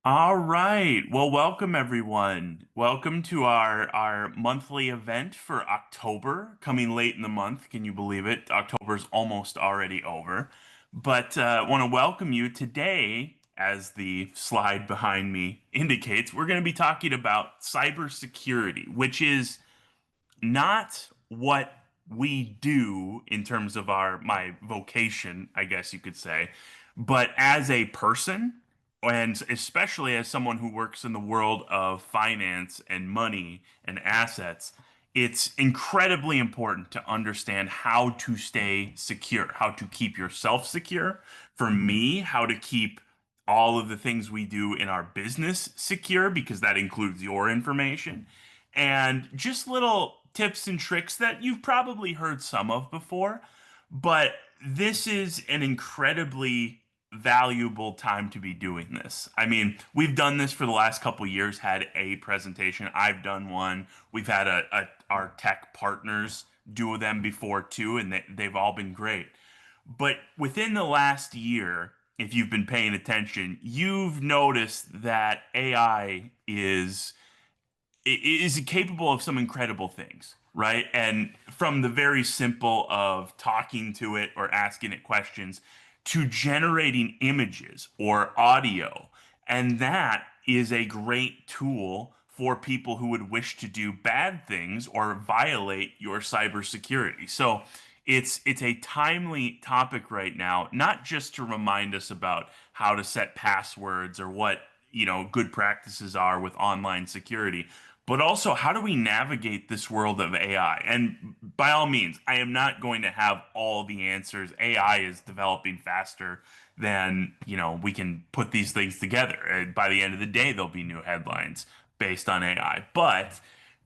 All right. Well, welcome everyone. Welcome to our monthly event for October, coming late in the month. Can you believe it? October's almost already over. But want to welcome you today, as the slide behind me indicates, we're going to be talking about cybersecurity, which is not what we do in terms of our my vocation, I guess you could say, but as a person, and especially as someone who works in the world of finance and money and assets, it's incredibly important to understand how to stay secure, how to keep yourself secure. For me, how to keep all of the things we do in our business secure, because that includes your information and just little tips and tricks that you've probably heard some of before. But this is an incredibly valuable time to be doing this. I mean, we've done this for the last couple of years, had a presentation. I've done one. We've had our tech partners do them before too, and they've all been great. But within the last year, if you've been paying attention, you've noticed that AI is capable of some incredible things, right? And from the very simple of talking to it or asking it questions to generating images or audio. And that is a great tool for people who would wish to do bad things or violate your cybersecurity. So it's a timely topic right now, not just to remind us about how to set passwords or what, good practices are with online security, but also how do we navigate this world of AI? And by all means, I am not going to have all the answers. AI is developing faster than, we can put these things together. And by the end of the day, there'll be new headlines based on AI. But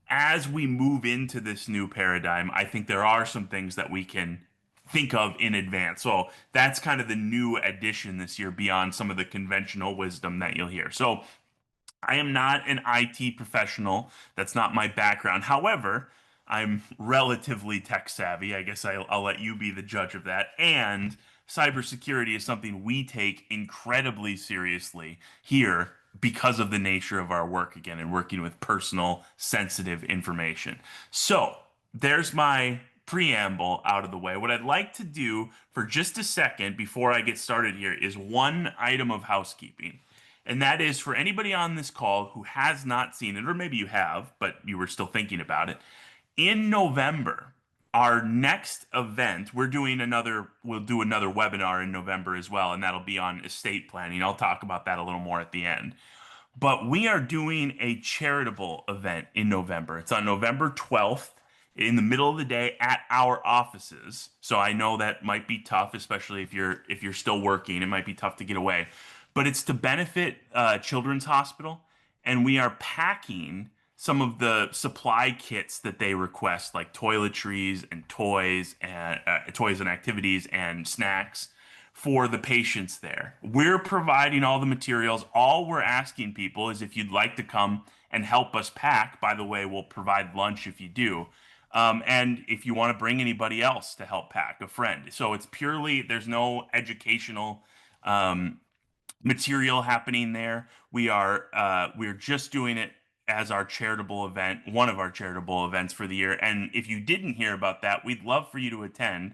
as we move into this new paradigm, I think there are some things that we can think of in advance. So that's kind of the new addition this year beyond some of the conventional wisdom that you'll hear. So I am not an IT professional. That's not my background. However, I'm relatively tech savvy. I guess I'll let you be the judge of that. And cybersecurity is something we take incredibly seriously here because of the nature of our work again and working with personal sensitive information. So there's my preamble out of the way. What I'd like to do for just a second before I get started here is one item of housekeeping. And that is for anybody on this call who has not seen it, or maybe you have, but you were still thinking about it. In November, our next event, we'll do another webinar in November as well, and that'll be on estate planning. I'll talk about that a little more at the end. But we are doing a charitable event in November. It's on November 12th in the middle of the day at our offices. So I know that might be tough, especially if you're still working. It might be tough to get away. But it's to benefit Children's Hospital, and we are packing some of the supply kits that they request, like toiletries and toys and activities and snacks for the patients there. We're providing all the materials. All we're asking people is if you'd like to come and help us pack. By the way, we'll provide lunch if you do. And if you want to bring anybody else to help pack, a friend. So it's purely, there's no educational material happening there. We're just doing it as our charitable event, one of our charitable events for the year. And if you didn't hear about that, we'd love for you to attend.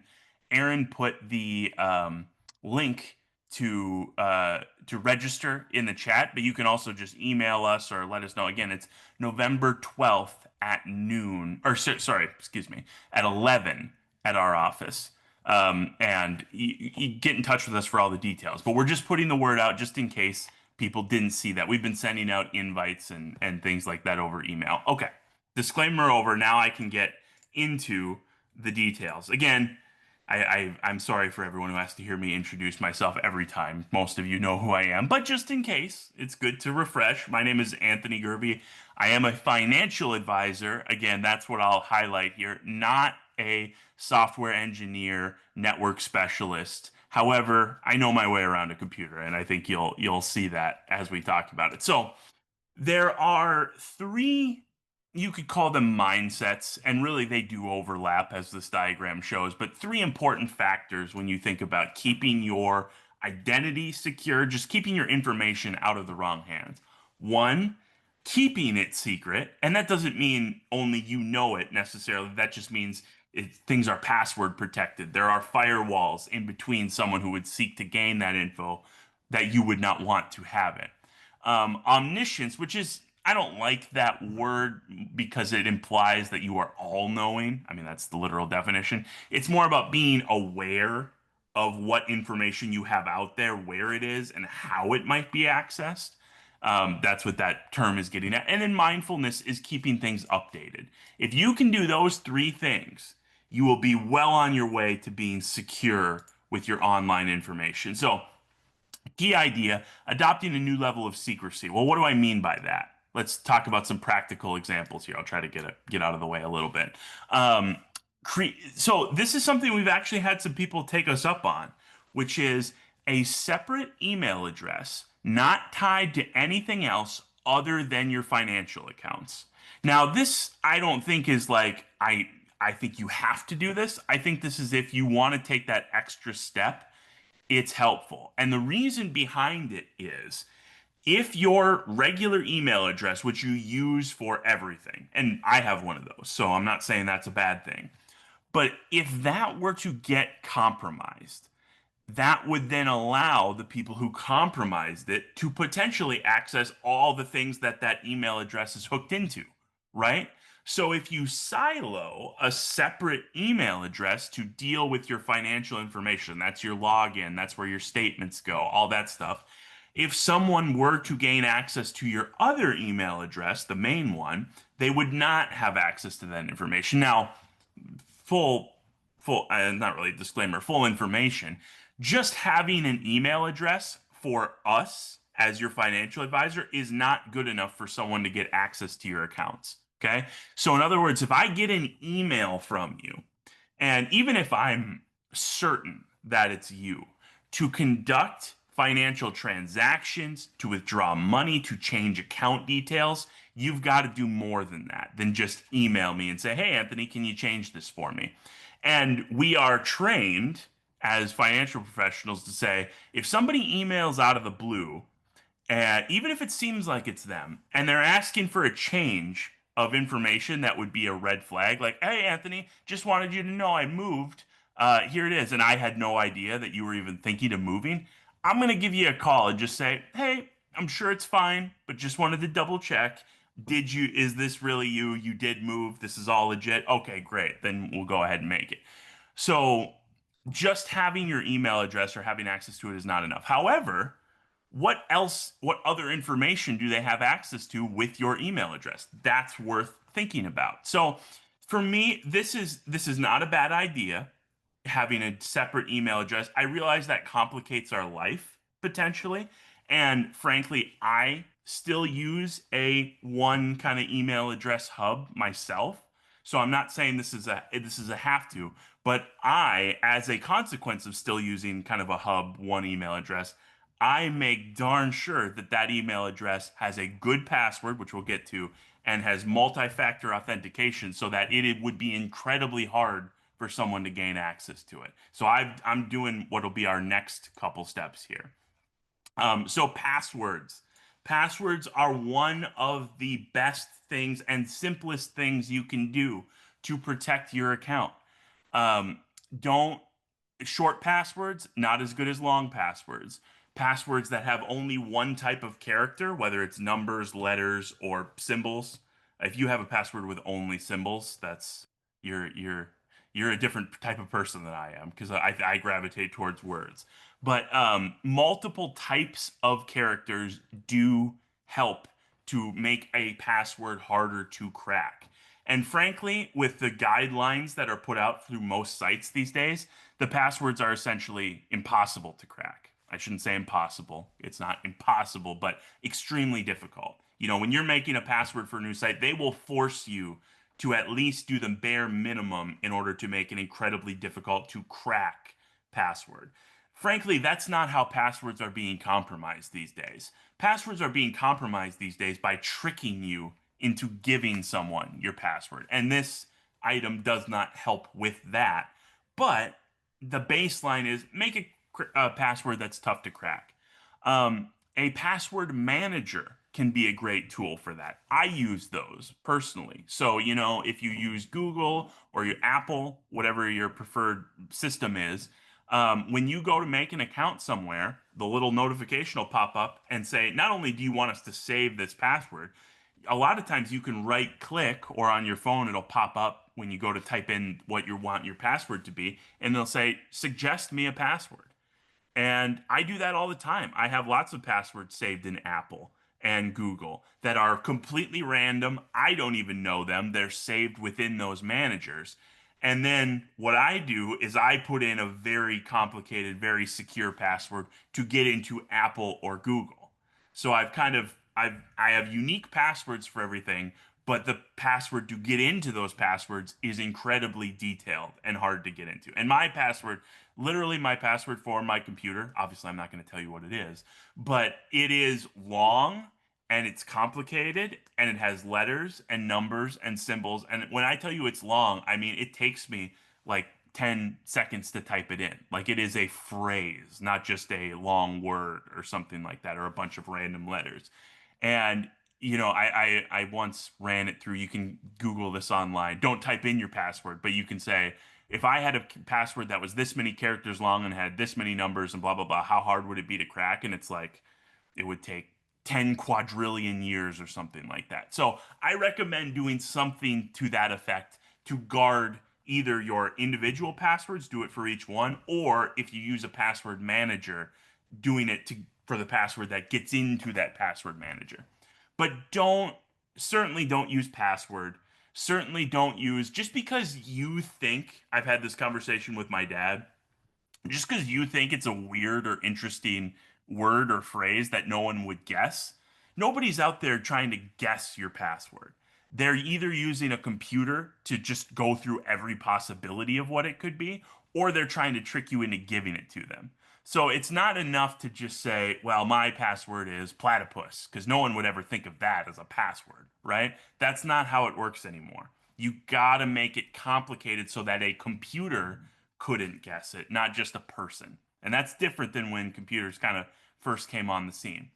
Aaron put the link to register in the chat, but you can also just email us or let us know. Again, it's November 12th at noon, or sorry, excuse me, at 11 at our office. And you get in touch with us for all the details. But we're just putting the word out just in case people didn't see that. We've been sending out invites and things like that over email. Okay, disclaimer over. Now I can get into the details. Again, I'm sorry for everyone who has to hear me introduce myself every time. Most of you know who I am, but just in case, it's good to refresh. My name is Anthony Gerbi. I am a financial advisor. Again, that's what I'll highlight here, not a software engineer, network specialist. However, I know my way around a computer, and I think you'll see that as we talk about it. So there are three, you could call them mindsets, and really they do overlap as this diagram shows, but three important factors when you think about keeping your identity secure, just keeping your information out of the wrong hands. One, keeping it secret. And that doesn't mean only you know it necessarily. That just means things are password protected. There are firewalls in between someone who would seek to gain that info that you would not want to have it. Omniscience, which is, I don't like that word because it implies that you are all knowing. I mean, that's the literal definition. It's more about being aware of what information you have out there, where it is, and how it might be accessed. That's what that term is getting at. And then mindfulness is keeping things updated. If you can do those three things, you will be well on your way to being secure with your online information. So, key idea, adopting a new level of secrecy. Well, what do I mean by that? Let's talk about some practical examples here. I'll try to get out of the way a little bit. So this is something we've actually had some people take us up on, which is a separate email address not tied to anything else other than your financial accounts. Now, this I don't think is like I think you have to do this. I think this is if you want to take that extra step, it's helpful. And the reason behind it is if your regular email address, which you use for everything, and I have one of those, so I'm not saying that's a bad thing, but if that were to get compromised, that would then allow the people who compromised it to potentially access all the things that that email address is hooked into, right? So if you silo a separate email address to deal with your financial information, that's your login, that's where your statements go, all that stuff. If someone were to gain access to your other email address, the main one, they would not have access to that information. Now, full not really disclaimer, full information. Just having an email address for us as your financial advisor is not good enough for someone to get access to your accounts. Okay. So, in other words, if I get an email from you, and even if I'm certain that it's you, to conduct financial transactions, to withdraw money, to change account details, you've got to do more than that, than just email me and say, hey, Anthony, can you change this for me? And we are trained as financial professionals to say, if somebody emails out of the blue, and even if it seems like it's them, and they're asking for a change of information that would be a red flag, like, hey, Anthony, just wanted you to know I moved. Here it is. And I had no idea that you were even thinking of moving. I'm going to give you a call and just say, hey, I'm sure it's fine, but just wanted to double check. Is this really you? You did move. This is all legit. Okay, great. Then we'll go ahead and make it. So just having your email address or having access to it is not enough. However, what other information do they have access to with your email address? That's worth thinking about. So for me, this is not a bad idea, having a separate email address. I realize that complicates our life potentially. And frankly, I still use a one kind of email address hub myself. So I'm not saying this is a have to, but I, as a consequence of still using kind of a hub one email address, I make darn sure that that email address has a good password, which we'll get to, and has multi-factor authentication so that it would be incredibly hard for someone to gain access to it. So I'm doing what'll be our next couple steps here. So passwords. Passwords are one of the best things and simplest things you can do to protect your account. Um, don't Short passwords, not as good as long passwords. Passwords that have only one type of character, whether it's numbers, letters, or symbols. If you have a password with only symbols, that's you're a different type of person than I am because I gravitate towards words. But multiple types of characters do help to make a password harder to crack. And frankly, with the guidelines that are put out through most sites these days, the passwords are essentially impossible to crack. I shouldn't say impossible. It's not impossible, but extremely difficult. When you're making a password for a new site, they will force you to at least do the bare minimum in order to make an incredibly difficult to crack password. Frankly, that's not how passwords are being compromised these days. Passwords are being compromised these days by tricking you into giving someone your password. And this item does not help with that. But the baseline is make it password that's tough to crack. A password manager can be a great tool for that. I use those personally. So, if you use Google or your Apple, whatever your preferred system is, when you go to make an account somewhere, the little notification will pop up and say, not only do you want us to save this password, a lot of times you can right click or on your phone, it'll pop up when you go to type in what you want your password to be, and they'll say, suggest me a password. And I do that all the time. I have lots of passwords saved in Apple and Google that are completely random. I don't even know them. They're saved within those managers. And then what I do is I put in a very complicated, very secure password to get into Apple or Google. So I have unique passwords for everything, but the password to get into those passwords is incredibly detailed and hard to get into. And literally my password for my computer, obviously I'm not going to tell you what it is, but it is long and it's complicated and it has letters and numbers and symbols. And when I tell you it's long, I mean it takes me like 10 seconds to type it in. Like it is a phrase, not just a long word or something like that, or a bunch of random letters. And I once ran it through. You can Google this online. Don't type in your password, but you can say, if I had a password that was this many characters long and had this many numbers and blah blah blah, how hard would it be to crack? And it's like it would take 10 quadrillion years or something like that. So I recommend doing something to that effect to guard either your individual passwords, do it for each one, or if you use a password manager, doing it for the password that gets into that password manager. But certainly don't use password. Certainly don't use, just because you think, I've had this conversation with my dad, just because you think it's a weird or interesting word or phrase that no one would guess, nobody's out there trying to guess your password. They're either using a computer to just go through every possibility of what it could be, or they're trying to trick you into giving it to them. So it's not enough to just say, well, my password is platypus, because no one would ever think of that as a password, right? That's not how it works anymore. You gotta make it complicated so that a computer couldn't guess it, not just a person. And that's different than when computers kind of first came on the scene.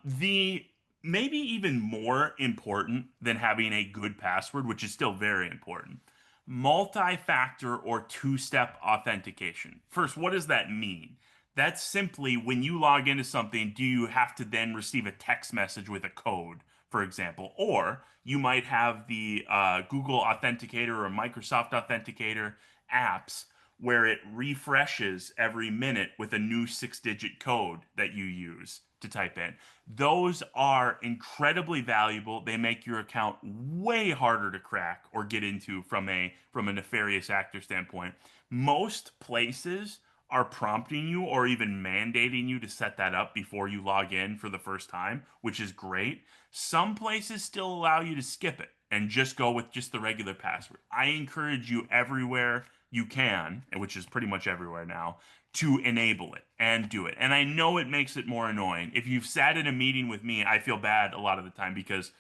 The maybe even more important than having a good password, which is still very important, multi-factor or two-step authentication. First, what does that mean? That's simply when you log into something, do you have to then receive a text message with a code, for example? Or you might have the Google Authenticator or Microsoft Authenticator apps where it refreshes every minute with a new 6-digit code that you use to type in. Those are incredibly valuable. They make your account way harder to crack or get into from a nefarious actor standpoint. Most places are prompting you or even mandating you to set that up before you log in for the first time, which is great. Some places still allow you to skip it and just go with just the regular password. I encourage you everywhere you can, which is pretty much everywhere now, to enable it and do it. And I know it makes it more annoying. If you've sat in a meeting with me, I feel bad a lot of the time because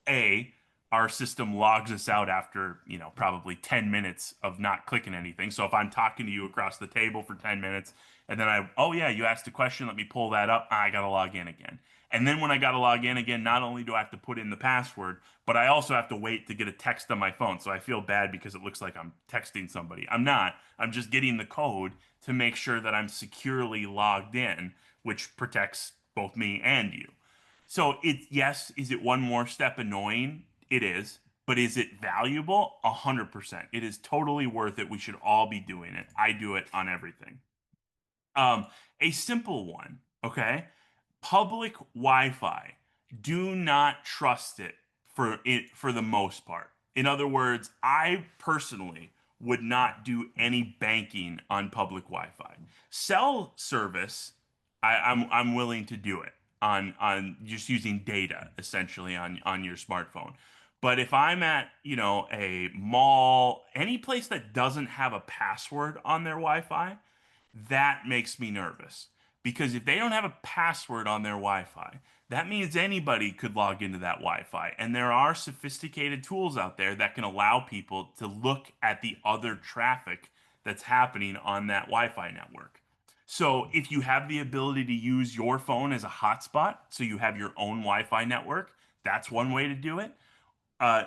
A, our system logs us out after, probably 10 minutes of not clicking anything. So if I'm talking to you across the table for 10 minutes and then oh yeah, you asked a question, let me pull that up. I got to log in again. And then when I got to log in again, not only do I have to put in the password, but I also have to wait to get a text on my phone. So I feel bad because it looks like I'm texting somebody. I'm not. I'm just getting the code to make sure that I'm securely logged in, which protects both me and you. So yes, is it one more step annoying? It is. But is it valuable? 100%. It is totally worth it. We should all be doing it. I do it on everything. A simple one, okay? Public Wi-Fi. Do not trust it for the most part. In other words, I personally would not do any banking on public Wi-Fi. Cell service, I'm willing to do it on just using data essentially on your smartphone. But if I'm at, a mall, any place that doesn't have a password on their Wi-Fi, that makes me nervous. Because if they don't have a password on their Wi-Fi, that means anybody could log into that Wi-Fi. And there are sophisticated tools out there that can allow people to look at the other traffic that's happening on that Wi-Fi network. So if you have the ability to use your phone as a hotspot, so you have your own Wi-Fi network, that's one way to do it.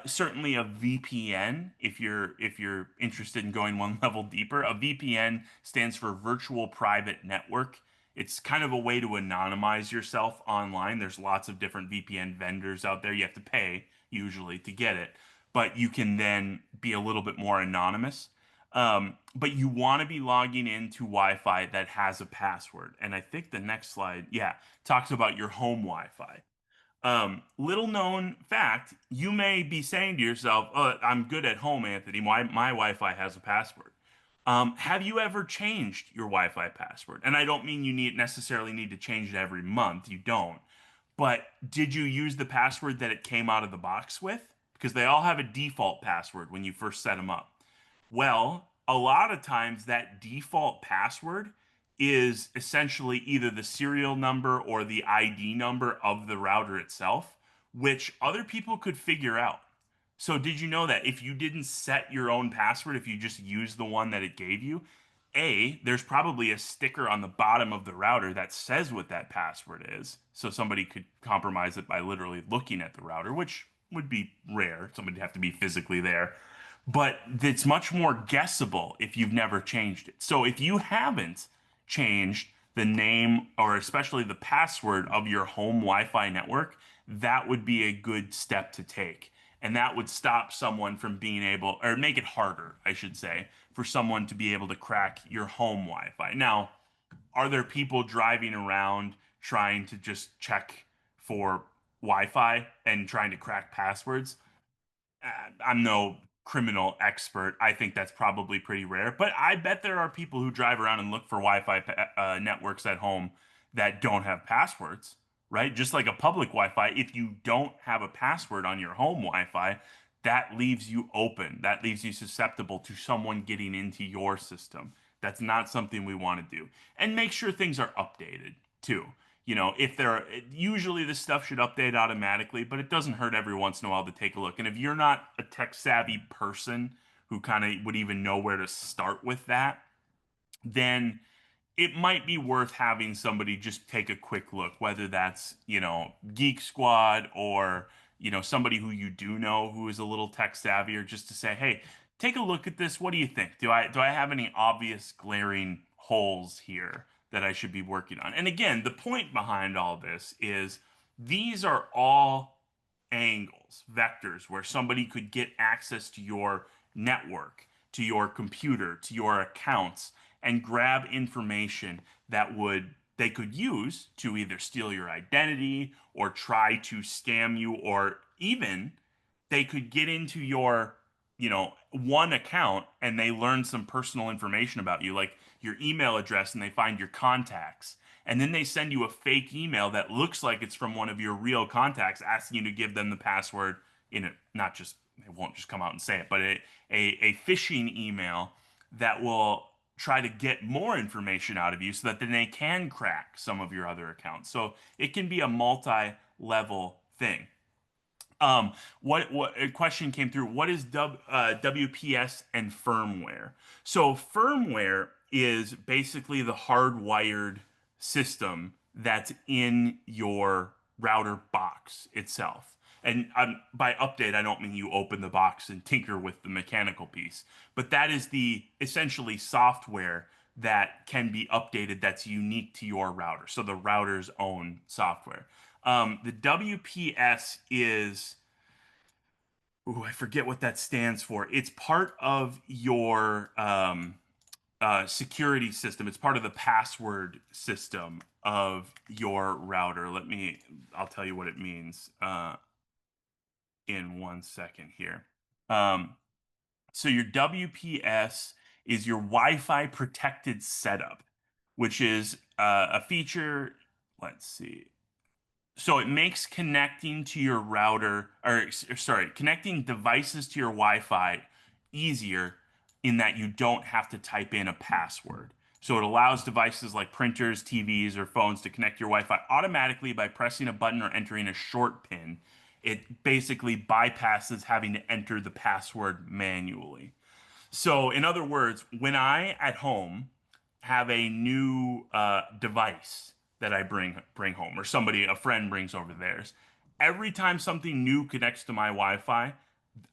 Certainly a VPN, if you're interested in going one level deeper. A VPN stands for Virtual Private Network. It's kind of a way to anonymize yourself online. There's lots of different VPN vendors out there. You have to pay usually to get it, but you can then be a little bit more anonymous. But you want to be logging into Wi-Fi that has a password. And I think the next slide, yeah, talks about your home Wi-Fi. Little known fact, you may be saying to yourself, "Oh, I'm good at home, Anthony. My Wi-Fi has a password." Have you ever changed your Wi-Fi password? And I don't mean you necessarily need to change it every month. You don't. But did you use the password that it came out of the box with? Because they all have a default password when you first set them up. Well, a lot of times that default password is essentially either the serial number or the ID number of the router itself, which other people could figure out. So, did you know that if you didn't set your own password, if you just use the one that it gave you, there's probably a sticker on the bottom of the router that says what that password is. So somebody could compromise it by literally looking at the router, which would be rare. Somebody'd have to be physically there. But it's much more guessable if you've never changed it. So if you haven't changed the name or especially the password of your home Wi-Fi network, that would be a good step to take. And that would stop someone from being able, or make it harder, I should say, for someone to be able to crack your home Wi-Fi. Now, are there people driving around trying to just check for Wi-Fi and trying to crack passwords? I'm no criminal expert. I think that's probably pretty rare, but I bet there are people who drive around and look for Wi-Fi networks at home that don't have passwords, right? Just like a public Wi-Fi, if you don't have a password on your home Wi-Fi, that leaves you open. That leaves you susceptible to someone getting into your system. That's not something we want to do. And make sure things are updated too. If they're usually this stuff should update automatically, but it doesn't hurt every once in a while to take a look. And if you're not a tech savvy person who kind of would even know where to start with that, then it might be worth having somebody just take a quick look, whether that's, Geek Squad or, somebody who you do know who is a little tech savvy, or just to say, hey, take a look at this. What do you think? Do I have any obvious glaring holes here that I should be working on? And again, the point behind all this is these are all angles, vectors where somebody could get access to your network, to your computer, to your accounts, and grab information that would they could use to either steal your identity or try to scam you, or even they could get into your one account and they learn some personal information about you, like your email address, and they find your contacts, and then they send you a fake email that looks like it's from one of your real contacts asking you to give them the password in it. Not just, they won't just come out and say it, but a phishing email that will try to get more information out of you so that then they can crack some of your other accounts. So it can be a multi-level thing. What a question came through? What is WPS and firmware? So firmware is basically the hardwired system that's in your router box itself. And by update, I don't mean you open the box and tinker with the mechanical piece, but that is the essentially software that can be updated that's unique to your router. So the router's own software. The WPS is, ooh, I forget what that stands for. It's part of your security system. It's part of the password system of your router. I'll tell you what it means in 1 second here. So your WPS is your Wi-Fi protected setup, which is a feature. Let's see. So it makes connecting to your router, or connecting devices to your Wi-Fi easier in that you don't have to type in a password. So it allows devices like printers, TVs, or phones to connect your Wi-Fi automatically by pressing a button or entering a short pin. It basically bypasses having to enter the password manually. So, in other words, when I at home have a new device that I bring home, or a friend brings over theirs. Every time something new connects to my Wi-Fi,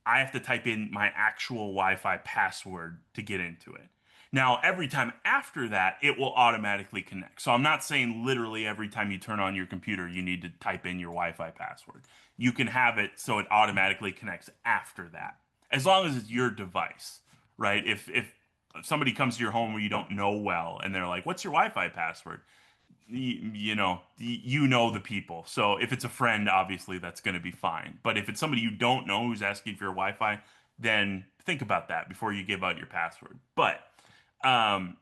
I have to type in my actual Wi-Fi password to get into it. Now, every time after that, it will automatically connect. So I'm not saying literally every time you turn on your computer, you need to type in your Wi-Fi password. You can have it so it automatically connects after that, as long as it's your device, right? If somebody comes to your home where you don't know well and they're like, "What's your Wi-Fi password?" You know the people. So if it's a friend, obviously that's going to be fine. But if it's somebody you don't know who's asking for your Wi-Fi, then think about that before you give out your password. But um,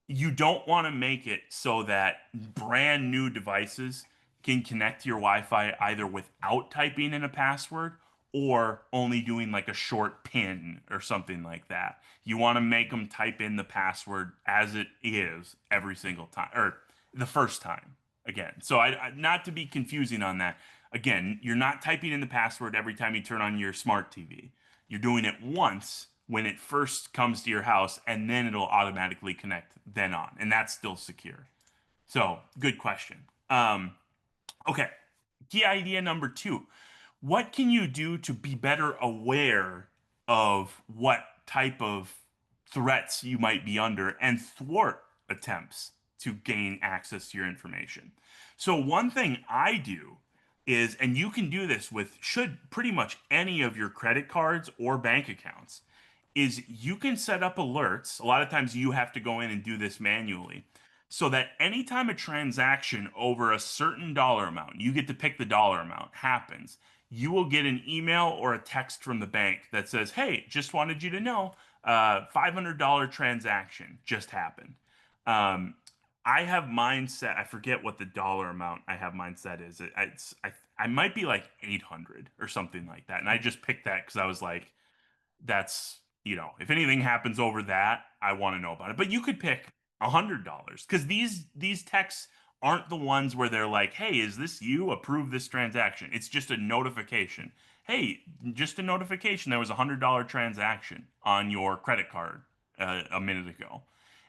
you don't want to make it so that brand new devices can connect to your Wi-Fi either without typing in a password or only doing like a short pin or something like that. You want to make them type in the password as it is every single time, or the first time again. So not to be confusing on that. Again, you're not typing in the password every time you turn on your smart TV. You're doing it once when it first comes to your house, and then it'll automatically connect then on, and that's still secure. So, good question. Okay, key idea number two. What can you do to be better aware of what type of threats you might be under and thwart attempts to gain access to your information? So, one thing I do is, and you can do this with should pretty much any of your credit cards or bank accounts, is you can set up alerts. A lot of times you have to go in and do this manually so that anytime a transaction over a certain dollar amount, you get to pick the dollar amount, happens, you will get an email or a text from the bank that says, "Hey, just wanted you to know, $500 transaction just happened." Um, I have mine set. I forget what the dollar amount I have mine set is. I might be like 800 or something like that, and I just picked that because I was like, that's, if anything happens over that, I want to know about it. But you could pick $100 because these texts aren't the ones where they're like, "Hey, is this you? Approve this transaction." It's just a notification. "Hey, just a notification. There was $100 transaction on your credit card a minute ago."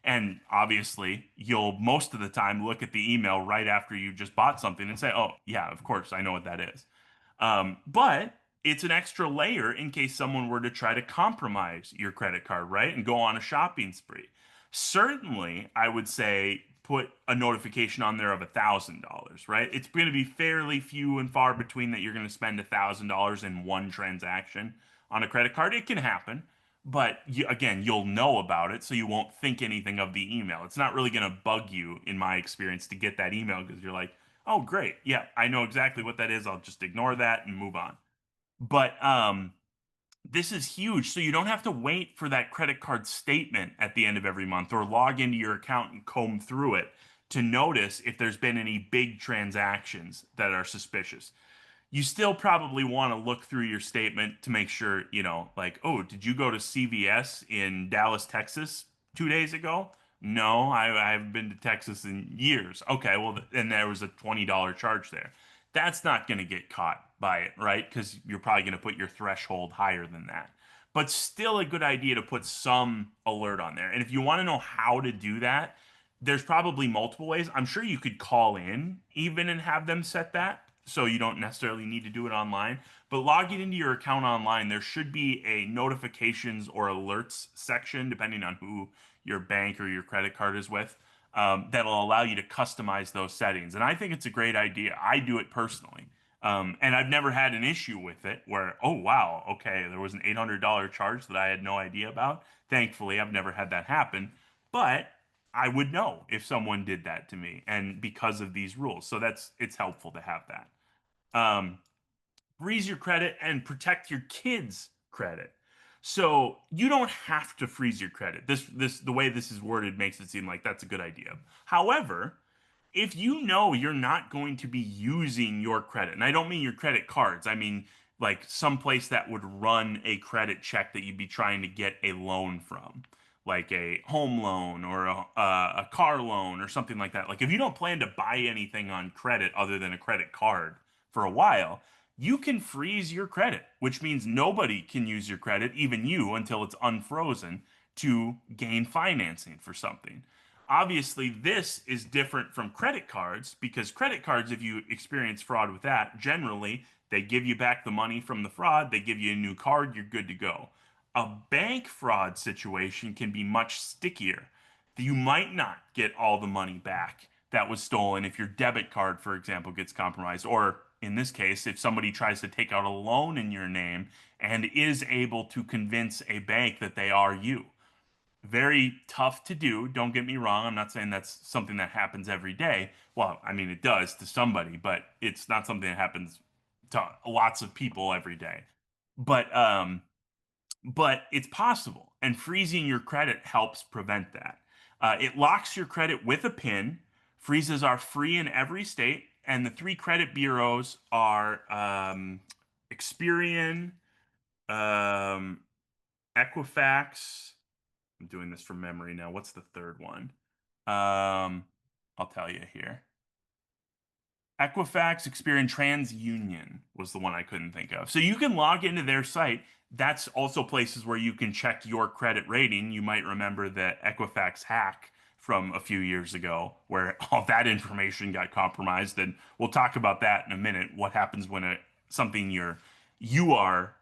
And obviously, you'll most of the time look at the email right after you just bought something and say, "Oh, yeah, of course, I know what that is." But it's an extra layer in case someone were to try to compromise your credit card, right? And go on a shopping spree. Certainly, I would say put a notification on there of $1,000, right? It's going to be fairly few and far between that you're going to spend $1,000 in one transaction on a credit card. It can happen, but again, you'll know about it, so you won't think anything of the email. It's not really going to bug you, in my experience, to get that email because you're like, "Oh, great. Yeah, I know exactly what that is. I'll just ignore that and move on." But this is huge. So you don't have to wait for that credit card statement at the end of every month or log into your account and comb through it to notice if there's been any big transactions that are suspicious. You still probably want to look through your statement to make sure, like, "Oh, did you go to CVS in Dallas, Texas 2 days ago?" "No, I haven't been to Texas in years." "Okay, well, and there was a $20 charge there." That's not going to get caught by it, right? Because you're probably going to put your threshold higher than that. But still a good idea to put some alert on there. And if you want to know how to do that, there's probably multiple ways. I'm sure you could call in even and have them set that. So you don't necessarily need to do it online. But logging into your account online, there should be a notifications or alerts section, depending on who your bank or your credit card is with, that'll allow you to customize those settings. And I think it's a great idea. I do it personally. And I've never had an issue with it where, "Oh, wow, okay, there was an $800 charge that I had no idea about." Thankfully, I've never had that happen. But I would know if someone did that to me, and because of these rules. So it's helpful to have that. Um, Freeze your credit and protect your kids' credit. So you don't have to freeze your credit. The way this is worded makes it seem like that's a good idea. However, if you know you're not going to be using your credit, and I don't mean your credit cards, I mean like some place that would run a credit check that you'd be trying to get a loan from, like a home loan or a car loan or something like that. Like if you don't plan to buy anything on credit other than a credit card for a while, you can freeze your credit, which means nobody can use your credit, even you, until it's unfrozen to gain financing for something. Obviously, this is different from credit cards because credit cards, if you experience fraud with that, generally they give you back the money from the fraud, they give you a new card, you're good to go. A bank fraud situation can be much stickier. You might not get all the money back that was stolen if your debit card, for example, gets compromised, or in this case, if somebody tries to take out a loan in your name and is able to convince a bank that they are you. Very tough to do. Don't get me wrong. I'm not saying that's something that happens every day. Well, I mean, it does to somebody, but it's not something that happens to lots of people every day. But it's possible, and freezing your credit helps prevent that. It locks your credit with a PIN. Freezes are free in every state, and the three credit bureaus are Experian, um, Equifax. I'm doing this from memory now. What's the third one? I'll tell you here. Equifax, Experian, TransUnion was the one I couldn't think of. So you can log into their site. That's also places where you can check your credit rating. You might remember the Equifax hack from a few years ago where all that information got compromised. And we'll talk about that in a minute. What happens when something you are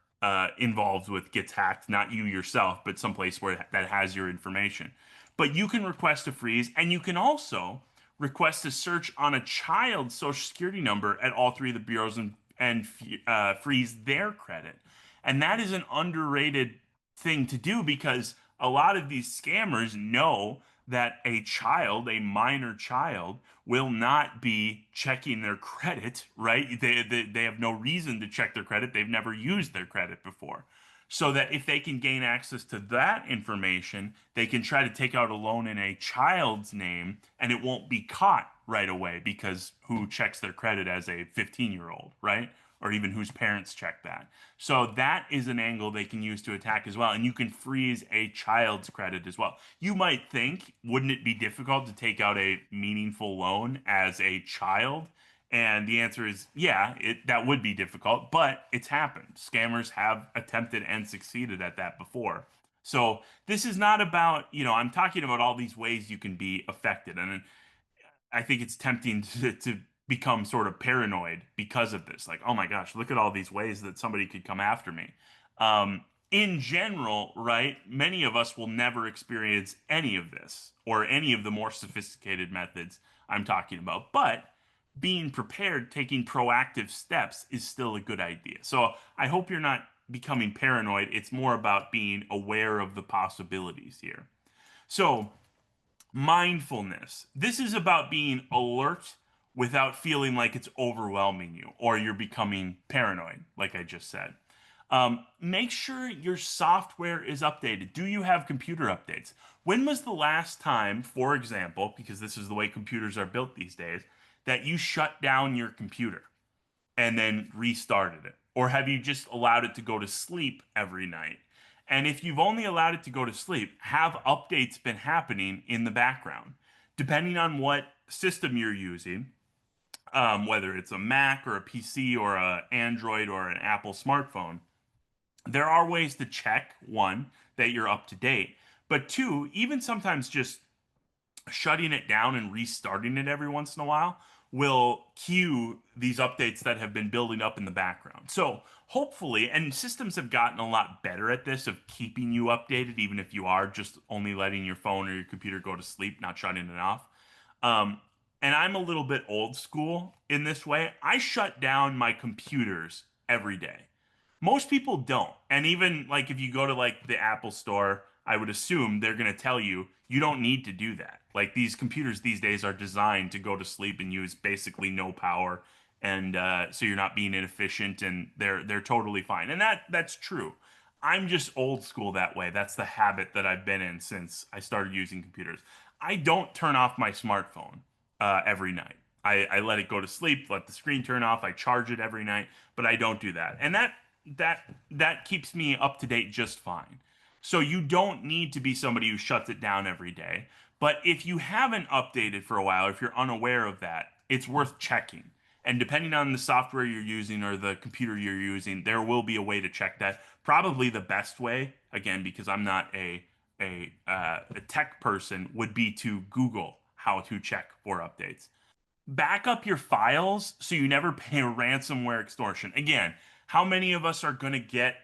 involved with gets hacked, not you yourself, but someplace where that has your information. But you can request a freeze, and you can also request a search on a child's social security number at all three of the bureaus and freeze their credit. And that is an underrated thing to do because a lot of these scammers know that a child, a minor child, will not be checking their credit, right? They have no reason to check their credit. They've never used their credit before. So that if they can gain access to that information, they can try to take out a loan in a child's name and it won't be caught right away because who checks their credit as a 15-year-old, right? Or even whose parents check that. So that is an angle they can use to attack as well. And you can freeze a child's credit as well. You might think, wouldn't it be difficult to take out a meaningful loan as a child? And the answer is, yeah, that would be difficult, but it's happened. Scammers have attempted and succeeded at that before. So this is not about, I'm talking about all these ways you can be affected. And I think it's tempting to become sort of paranoid because of this. Like, oh my gosh, look at all these ways that somebody could come after me. In general, right, many of us will never experience any of this or any of the more sophisticated methods I'm talking about. But being prepared, taking proactive steps is still a good idea. So I hope you're not becoming paranoid. It's more about being aware of the possibilities here. So, mindfulness. This is about being alert without feeling like it's overwhelming you or you're becoming paranoid, like I just said. Make sure your software is updated. Do you have computer updates? When was the last time, for example, because this is the way computers are built these days, that you shut down your computer and then restarted it? Or have you just allowed it to go to sleep every night? And if you've only allowed it to go to sleep, have updates been happening in the background? Depending on what system you're using, whether it's a Mac or a PC or an Android or an Apple smartphone, there are ways to check, one, that you're up to date, but two, even sometimes just shutting it down and restarting it every once in a while will cue these updates that have been building up in the background. So hopefully, and systems have gotten a lot better at this of keeping you updated, even if you are just only letting your phone or your computer go to sleep, not shutting it off. Um, and I'm a little bit old school in this way. I shut down my computers every day. Most people don't. And even like if you go to like the Apple store, I would assume they're going to tell you you don't need to do that. Like these computers these days are designed to go to sleep and use basically no power, and so you're not being inefficient, and they're totally fine. And that's true. I'm just old school that way. That's the habit that I've been in since I started using computers. I don't turn off my smartphone every night. I let it go to sleep, let the screen turn off. I charge it every night, but I don't do that. And that that keeps me up to date just fine. So you don't need to be somebody who shuts it down every day. But if you haven't updated for a while, if you're unaware of that, it's worth checking. And depending on the software you're using or the computer you're using, there will be a way to check that. Probably the best way, again, because I'm not a a tech person would be to Google how to check for updates. Back up your files so you never pay ransomware extortion. Again, how many of us are going to get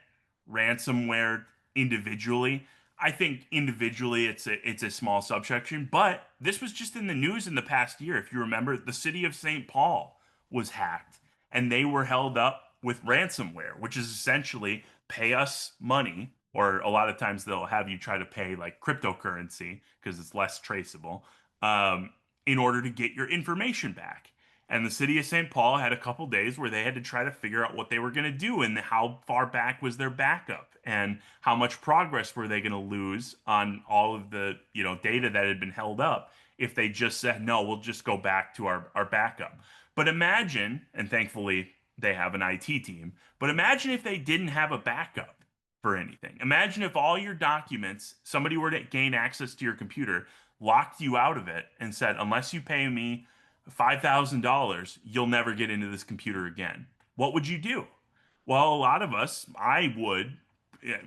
ransomware individually? I think individually it's a small subsection, but this was just in the news in the past year. If you remember, the city of St. Paul was hacked and they were held up with ransomware, which is essentially pay us money, or a lot of times they'll have you try to pay like cryptocurrency because it's less traceable. Um, in order to get your information back. And the city of St. Paul had a couple days where they had to try to figure out what they were going to do and how far back was their backup and how much progress were they going to lose on all of the, data that had been held up if they just said, no, we'll just go back to our backup. But imagine, and thankfully they have an IT team, but imagine if they didn't have a backup for anything. Imagine if all your documents, somebody were to gain access to your computer, locked you out of it, and said, unless you pay me $5,000, you'll never get into this computer again. What would you do? Well, a lot of us, I would.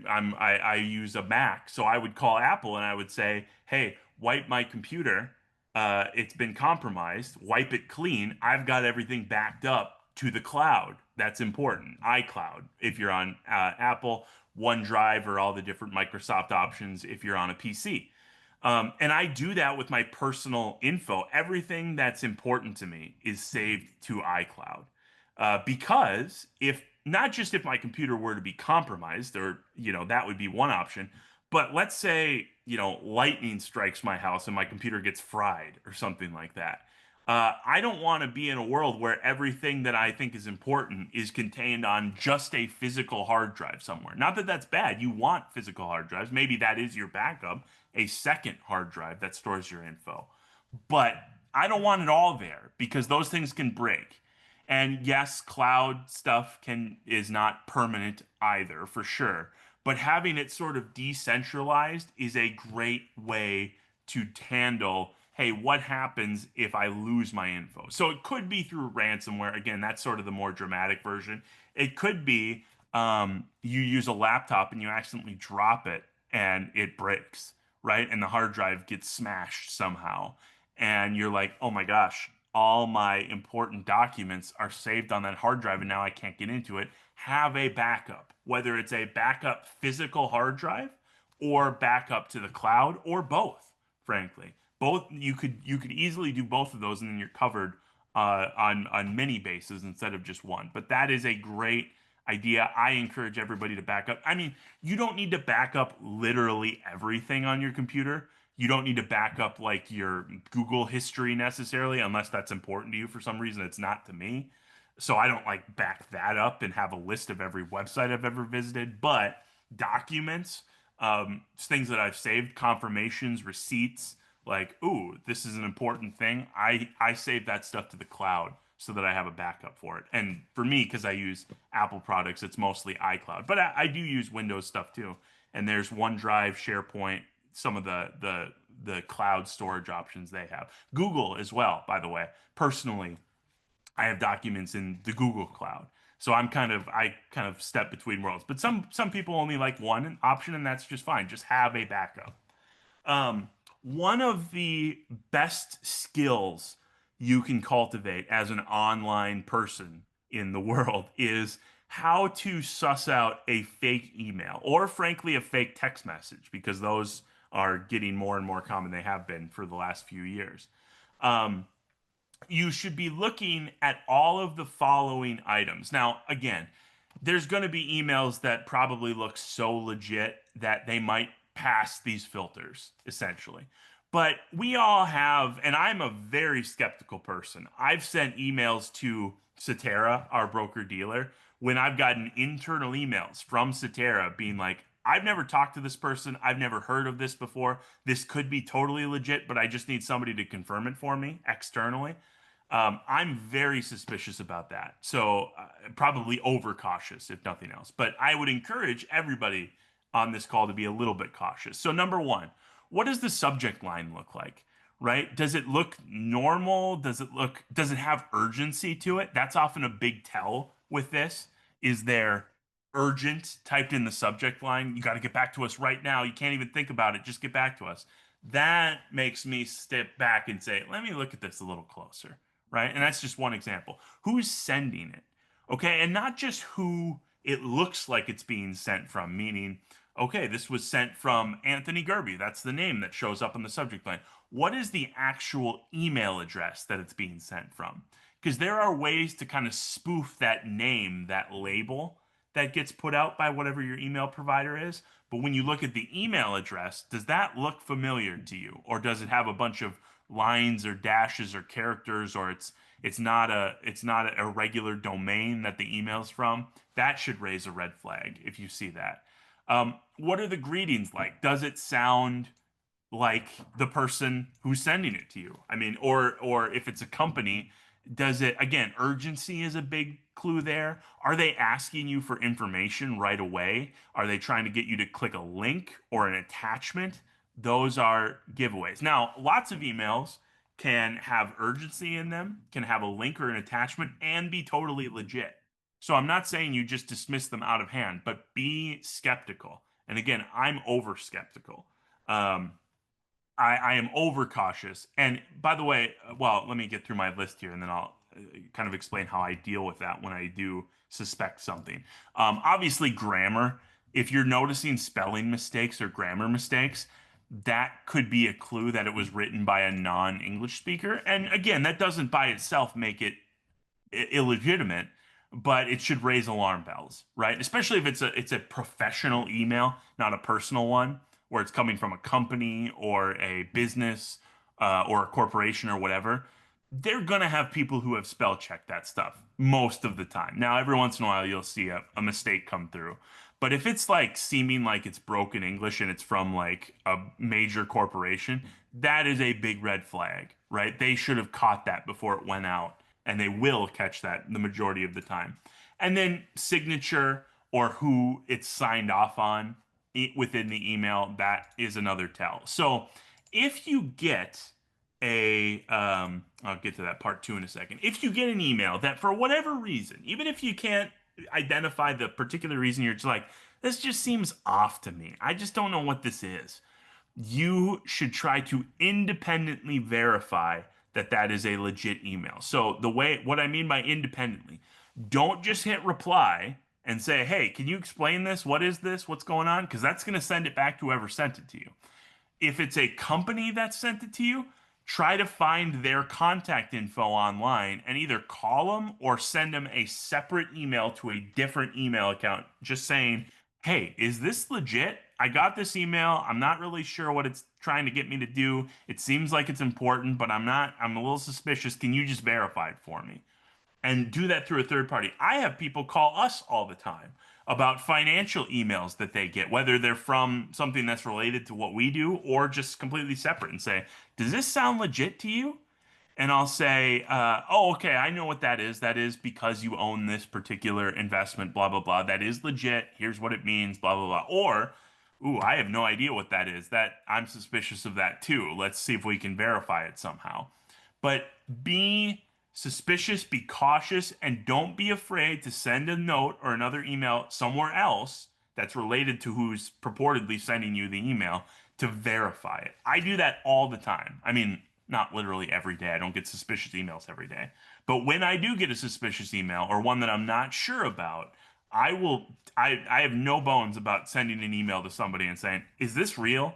I use a Mac, so I would call Apple and I would say, "Hey, wipe my computer. It's been compromised. Wipe it clean. I've got everything backed up to the cloud. That's important. iCloud if you're on Apple, OneDrive, or all the different Microsoft options if you're on a PC." And I do that with my personal info. Everything that's important to me is saved to iCloud. Because if not just if my computer were to be compromised, or, that would be one option, but let's say, lightning strikes my house and my computer gets fried or something like that. I don't want to be in a world where everything that I think is important is contained on just a physical hard drive somewhere. Not that that's bad. You want physical hard drives. Maybe that is your backup, a second hard drive that stores your info. But I don't want it all there because those things can break. And yes, cloud stuff is not permanent either, for sure. But having it sort of decentralized is a great way to handle, hey, what happens if I lose my info? So it could be through ransomware. Again, that's sort of the more dramatic version. It could be you use a laptop and you accidentally drop it and it breaks, right? And the hard drive gets smashed somehow. And you're like, oh my gosh, all my important documents are saved on that hard drive and now I can't get into it. Have a backup, whether it's a backup physical hard drive or backup to the cloud or both, frankly. Both you could easily do both of those and then you're covered on many bases instead of just one. But that is a great idea. I encourage everybody to back up. I mean, you don't need to back up literally everything on your computer. You don't need to back up like your Google history necessarily, unless that's important to you for some reason. It's not to me. So I don't like back that up and have a list of every website I've ever visited. But documents, things that I've saved, confirmations, receipts, like, ooh, this is an important thing. I save that stuff to the cloud so that I have a backup for it. And for me, because I use Apple products, it's mostly iCloud. But I do use Windows stuff too. And there's OneDrive, SharePoint, some of the cloud storage options they have. Google as well, by the way. Personally, I have documents in the Google Cloud. So I kind of step between worlds. But some people only like one option, and that's just fine. Just have a backup. One of the best skills you can cultivate as an online person in the world is how to suss out a fake email or, frankly, a fake text message, because those are getting more and more common. They have been for the last few years. You should be looking at all of the following items. Now, again, there's going to be emails that probably look so legit that they might pass these filters, essentially. But we all have, and I'm a very skeptical person. I've sent emails to Cetera, our broker dealer, when I've gotten internal emails from Cetera being like, I've never talked to this person. I've never heard of this before. This could be totally legit, but I just need somebody to confirm it for me externally. I'm very suspicious about that. So probably overcautious, if nothing else. But I would encourage everybody on this call to be a little bit cautious. So number one, what does the subject line look like? Right? Does it look normal? Does it have urgency to it? That's often a big tell with this. Is there urgent typed in the subject line, you got to get back to us right now. You can't even think about it. Just get back to us. That makes me step back and say, let me look at this a little closer, right? And that's just one example. Who's sending it? Okay. And not just who it looks like it's being sent from, meaning, okay, this was sent from Anthony Gerbi. That's the name that shows up on the subject line. What is the actual email address that it's being sent from? Because there are ways to kind of spoof that name, that label that gets put out by whatever your email provider is. But when you look at the email address, does that look familiar to you? Or does it have a bunch of lines or dashes or characters, or it's not a regular domain that the email's from? That should raise a red flag if you see that. What are the greetings like? Does it sound like the person who's sending it to you? I mean, or if it's a company, does it, again, urgency is a big clue there. Are they asking you for information right away? Are they trying to get you to click a link or an attachment? Those are giveaways. Now, lots of emails can have urgency in them, can have a link or an attachment, and be totally legit. So I'm not saying you just dismiss them out of hand, but be skeptical. And again, I'm over skeptical. Um, I am overcautious. And by the way, well, let me get through my list here and then I'll kind of explain how I deal with that when I do suspect something. Obviously, grammar. If you're noticing spelling mistakes or grammar mistakes, that could be a clue that it was written by a non-English speaker. And again, that doesn't by itself make it illegitimate, but it should raise alarm bells, right? Especially if it's a professional email, not a personal one, where it's coming from a company or a business or a corporation or whatever. They're gonna have people who have spell checked that stuff most of the time. Now, every once in a while, you'll see a mistake come through. But if it's like seeming like it's broken English and it's from like a major corporation, that is a big red flag, right? They should have caught that before it went out, and they will catch that the majority of the time. And then signature or who it's signed off on within the email, that is another tell. So if you get I'll get to that part two in a second. If you get an email that for whatever reason, even if you can't identify the particular reason, you're just like, this just seems off to me. I just don't know what this is. You should try to independently verify that that is a legit email. So what I mean by independently, don't just hit reply and say, hey, can you explain this? What is this? What's going on? Because that's going to send it back to whoever sent it to you. If it's a company that sent it to you, try to find their contact info online and either call them or send them a separate email to a different email account, just saying, hey, is this legit? I got this email. I'm not really sure what it's trying to get me to do. It seems like it's important, but I'm a little suspicious. Can you just verify it for me? And do that through a third party. I have people call us all the time about financial emails that they get, whether they're from something that's related to what we do or just completely separate, and say, does this sound legit to you? And I'll say, oh, okay, I know what that is. That is because you own this particular investment, blah, blah, blah. That is legit. Here's what it means, blah, blah, blah. Or, ooh, I have no idea what that is. That I'm suspicious of that too. Let's see if we can verify it somehow. But be suspicious, be cautious, and don't be afraid to send a note or another email somewhere else that's related to who's purportedly sending you the email to verify it. I do that all the time. I mean, not literally every day. I don't get suspicious emails every day. But when I do get a suspicious email or one that I'm not sure about, I have no bones about sending an email to somebody and saying, is this real?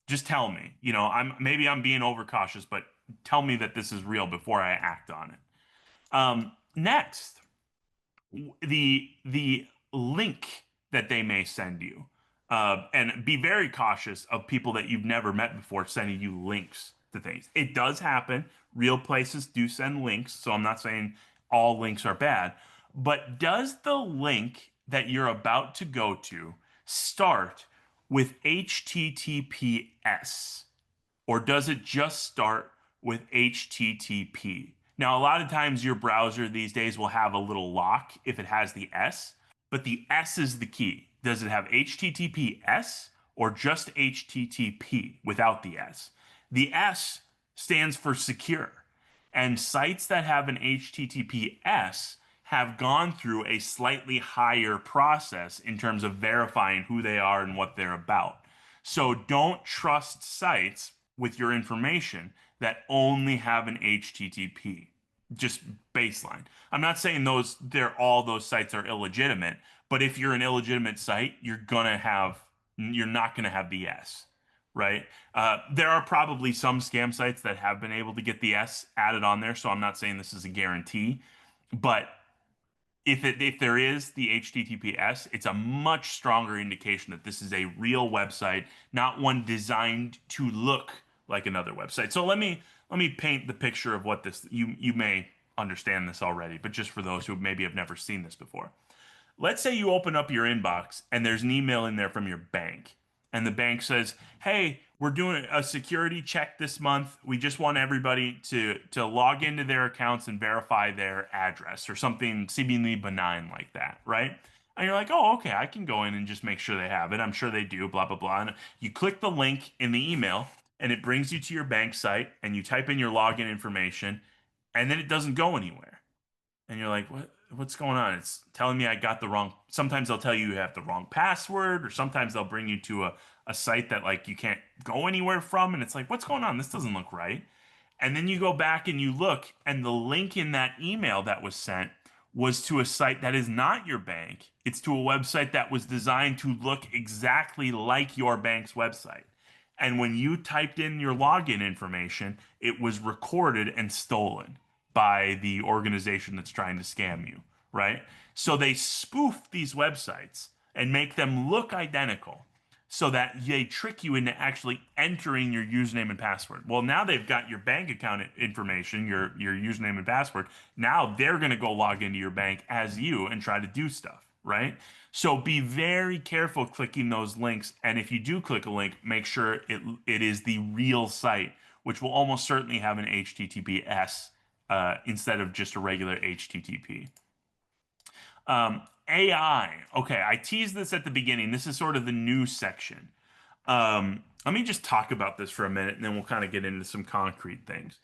Just tell me. I'm being overcautious, but tell me that this is real before I act on it. Next, the link that they may send you, and be very cautious of people that you've never met before sending you links to things. It does happen. Real places do send links, so I'm not saying all links are bad. But does the link that you're about to go to start with HTTPS? Or does it just start with HTTP? Now, a lot of times your browser these days will have a little lock if it has the S, but the S is the key. Does it have HTTPS or just HTTP without the S? The S stands for secure. And sites that have an HTTPS have gone through a slightly higher process in terms of verifying who they are and what they're about. So don't trust sites with your information that only have an HTTP. Just baseline. I'm not saying all those sites are illegitimate, but if you're an illegitimate site, you're not gonna have the S, right? There are probably some scam sites that have been able to get the S added on there, so I'm not saying this is a guarantee, but if there is the HTTPS, it's a much stronger indication that this is a real website, not one designed to look like another website. So let me paint the picture of what this you may understand this already, but just for those who maybe have never seen this before. Let's say you open up your inbox and there's an email in there from your bank. And the bank says, "Hey, we're doing a security check this month. We just want everybody to log into their accounts and verify their address," or something seemingly benign like that, right? And you're like, "Oh, okay, I can go in and just make sure they have it. I'm sure they do, blah, blah, blah." And you click the link in the email and it brings you to your bank site and you type in your login information and then it doesn't go anywhere. And you're like, what's going on? It's telling me I got the wrong. Sometimes they'll tell you you have the wrong password, or sometimes they'll bring you to a site that like you can't go anywhere from. And it's like, what's going on? This doesn't look right. And then you go back and you look, and the link in that email that was sent was to a site that is not your bank. It's to a website that was designed to look exactly like your bank's website. And when you typed in your login information, it was recorded and stolen by the organization that's trying to scam you, right? So they spoof these websites and make them look identical so that they trick you into actually entering your username and password. Well, now they've got your bank account information, your username and password. Now they're going to go log into your bank as you and try to do stuff, right? So be very careful clicking those links. And if you do click a link, make sure it is the real site, which will almost certainly have an HTTPS instead of just a regular HTTP. AI. Okay, I teased this at the beginning. This is sort of the new section. Let me just talk about this for a minute, and then we'll kind of get into some concrete things.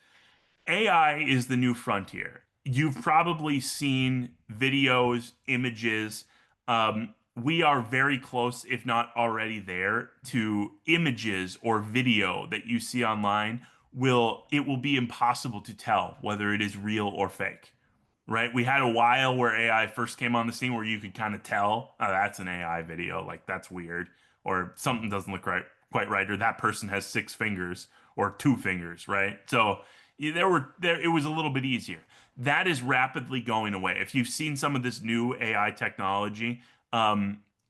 AI is the new frontier. You've probably seen videos, images. We are very close, if not already there, to images or video that you see online. It will be impossible to tell whether it is real or fake, right? We had a while where AI first came on the scene where you could kind of tell, oh, that's an AI video, like that's weird, or something doesn't look quite right, or that person has 6 fingers or 2 fingers, right? So it was a little bit easier. That is rapidly going away. If you've seen some of this new AI technology,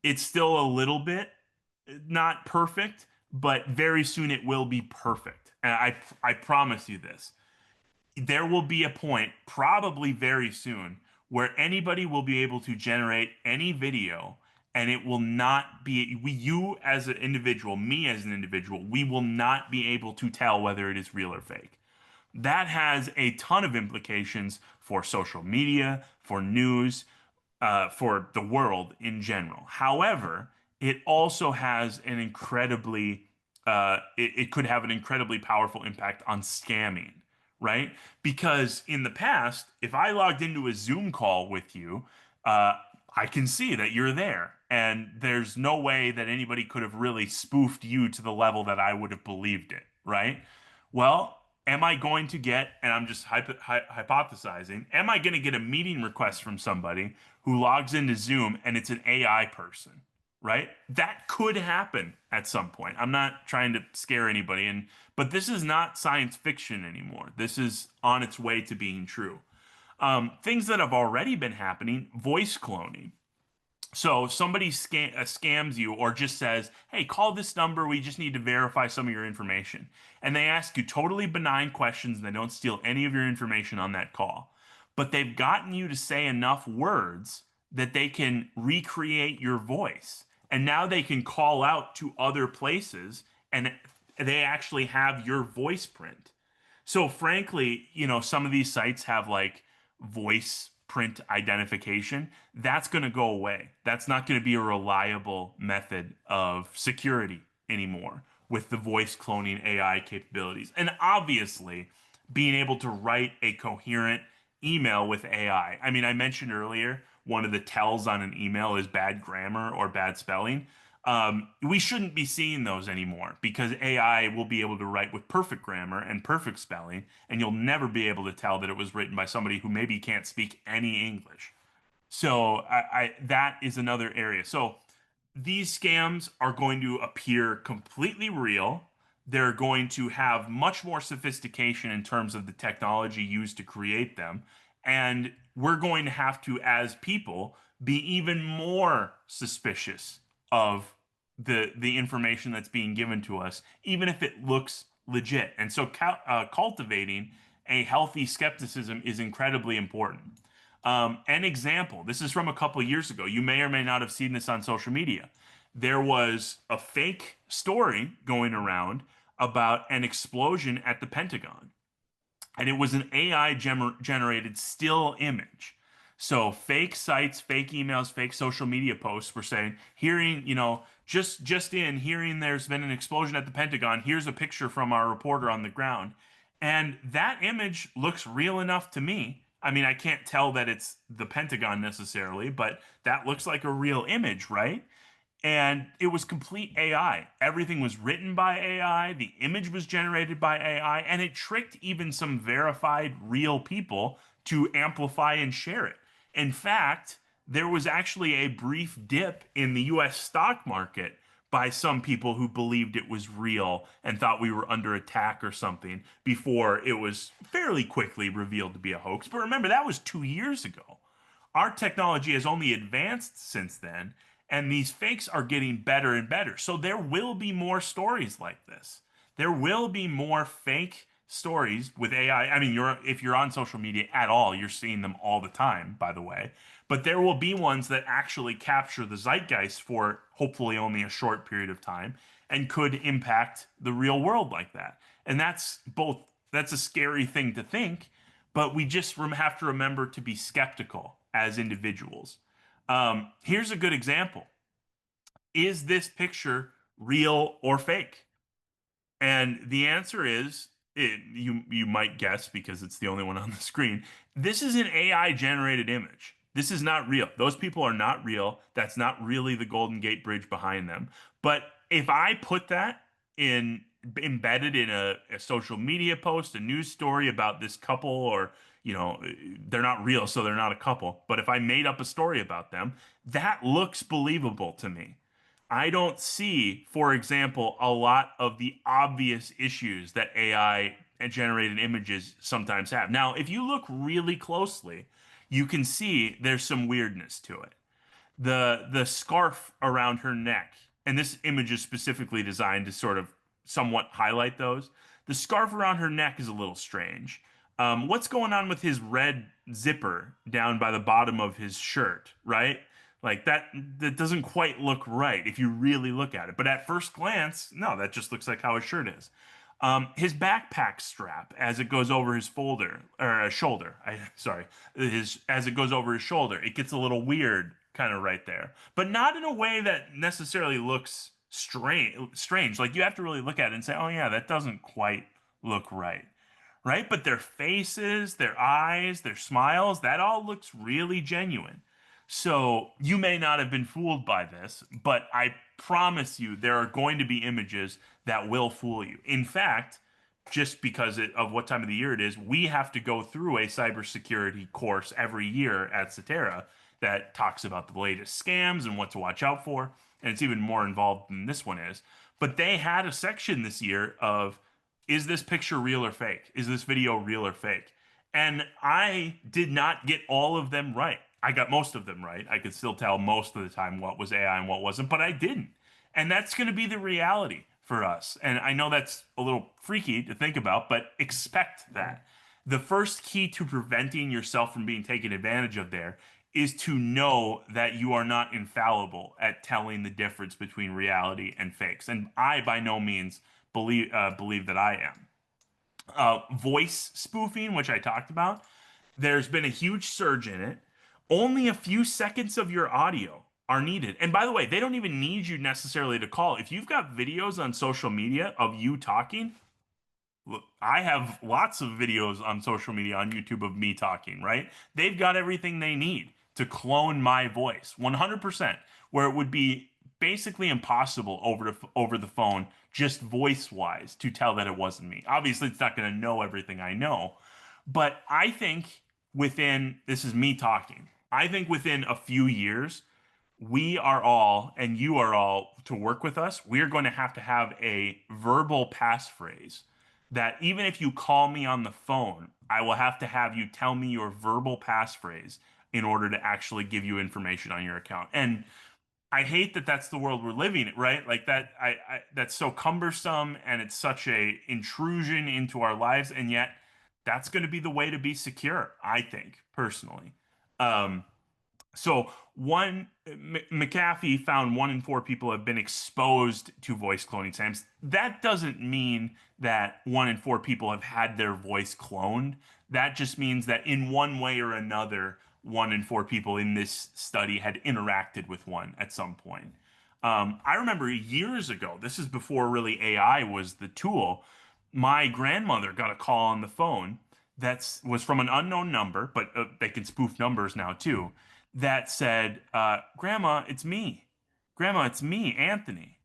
it's still a little bit not perfect, but very soon it will be perfect. And I promise you this. There will be a point, probably very soon, where anybody will be able to generate any video and it will not be you as an individual, me as an individual, we will not be able to tell whether it is real or fake. That has a ton of implications for social media, for news, for the world in general. However, it also has an it could have an incredibly powerful impact on scamming, right? Because in the past, if I logged into a Zoom call with you, I can see that you're there. And there's no way that anybody could have really spoofed you to the level that I would have believed it, right? Well, am I going to get, and I'm just hypothesizing, am I going to get a meeting request from somebody who logs into Zoom and it's an AI person, right? That could happen at some point. I'm not trying to scare anybody, but this is not science fiction anymore. This is on its way to being true. Things that have already been happening, voice cloning. So somebody scams you or just says, "Hey, call this number. We just need to verify some of your information." And they ask you totally benign questions and they don't steal any of your information on that call. But they've gotten you to say enough words that they can recreate your voice. And now they can call out to other places and they actually have your voice print. So frankly, some of these sites have like voice print identification. That's going to go away. That's not going to be a reliable method of security anymore with the voice cloning AI capabilities. And obviously, being able to write a coherent email with AI. I mean, I mentioned earlier one of the tells on an email is bad grammar or bad spelling. We shouldn't be seeing those anymore because AI will be able to write with perfect grammar and perfect spelling, and you'll never be able to tell that it was written by somebody who maybe can't speak any English. So that is another area. So these scams are going to appear completely real. They're going to have much more sophistication in terms of the technology used to create them. And we're going to have to, as people, be even more suspicious of the information that's being given to us, even if it looks legit. And so cultivating a healthy skepticism is incredibly important. An example, this is from a couple years ago. You may or may not have seen this on social media. There was a fake story going around about an explosion at the Pentagon, and it was an AI generated still image. So fake sites, fake emails, fake social media posts were saying, hearing, hearing there's been an explosion at the Pentagon. Here's a picture from our reporter on the ground. And that image looks real enough to me. I mean, I can't tell that it's the Pentagon necessarily, but that looks like a real image, right? And it was complete AI. Everything was written by AI, the image was generated by AI, and it tricked even some verified real people to amplify and share it. In fact, there was actually a brief dip in the US stock market by some people who believed it was real and thought we were under attack or something before it was fairly quickly revealed to be a hoax. But remember, that was 2 years ago. Our technology has only advanced since then, and these fakes are getting better and better. So there will be more stories like this. There will be more fake stories with AI. I mean, if you're on social media at all, you're seeing them all the time, by the way. But there will be ones that actually capture the zeitgeist for hopefully only a short period of time and could impact the real world like that. And that's a scary thing to think, but we just have to remember to be skeptical as individuals. Here's a good example. Is this picture real or fake? And the answer is, you might guess because it's the only one on the screen. This is an AI generated image. This is not real. Those people are not real. That's not really the Golden Gate Bridge behind them. But if I put that in embedded in a social media post, a news story about this couple, or they're not real, so they're not a couple. But if I made up a story about them, that looks believable to me. I don't see, for example, a lot of the obvious issues that AI and generated images sometimes have. Now, if you look really closely, you can see there's some weirdness to it. The scarf around her neck, and this image is specifically designed to sort of somewhat highlight those. The scarf around her neck is a little strange. What's going on with his red zipper down by the bottom of his shirt, right? Like that doesn't quite look right if you really look at it. But at first glance, no, that just looks like how his shirt is. His backpack strap, as it goes over his shoulder, as it goes over his shoulder, it gets a little weird, kind of right there, but not in a way that necessarily looks strange. Like you have to really look at it and say, oh yeah, that doesn't quite look right, right? But their faces, their eyes, their smiles, that all looks really genuine. So you may not have been fooled by this, but I promise you there are going to be images that will fool you. In fact, just because of what time of the year it is, we have to go through a cybersecurity course every year at Cetera that talks about the latest scams and what to watch out for. And it's even more involved than this one is. But they had a section this year of, is this picture real or fake? Is this video real or fake? And I did not get all of them right. I got most of them right. I could still tell most of the time what was AI and what wasn't, but I didn't. And that's going to be the reality for us. And I know that's a little freaky to think about, but expect that. The first key to preventing yourself from being taken advantage of there is to know that you are not infallible at telling the difference between reality and fakes. And I, by no means, believe that I am. Voice spoofing, which I talked about, there's been a huge surge in it. Only a few seconds of your audio are needed. And by the way, they don't even need you necessarily to call. If you've got videos on social media of you talking, Look, I have lots of videos on social media on YouTube of me talking, right? They've got everything they need to clone my voice 100%, where it would be basically impossible over the phone, just voice wise, to tell that it wasn't me. Obviously, it's not going to know everything I know, but I think within, this is me talking, I think within a few years, we are all, and you are all, to work with us, we are going to have a verbal passphrase that even if you call me on the phone, I will have to have you tell me your verbal passphrase in order to actually give you information on your account. And I hate that that's the world we're living in, right? Like that, that's so cumbersome and it's such a intrusion into our lives, and yet that's going to be the way to be secure, I think, personally. Um, so McAfee found 1 in 4 people have been exposed to voice cloning scams. That doesn't mean that 1 in 4 people have had their voice cloned. That just means that in one way or another, 1 in 4 people in this study had interacted with one at some point. I remember years ago, this is before really AI was the tool. My grandmother got a call on the phone that was from an unknown number, but they can spoof numbers now too, that said, Grandma, it's me. Grandma, it's me, Anthony.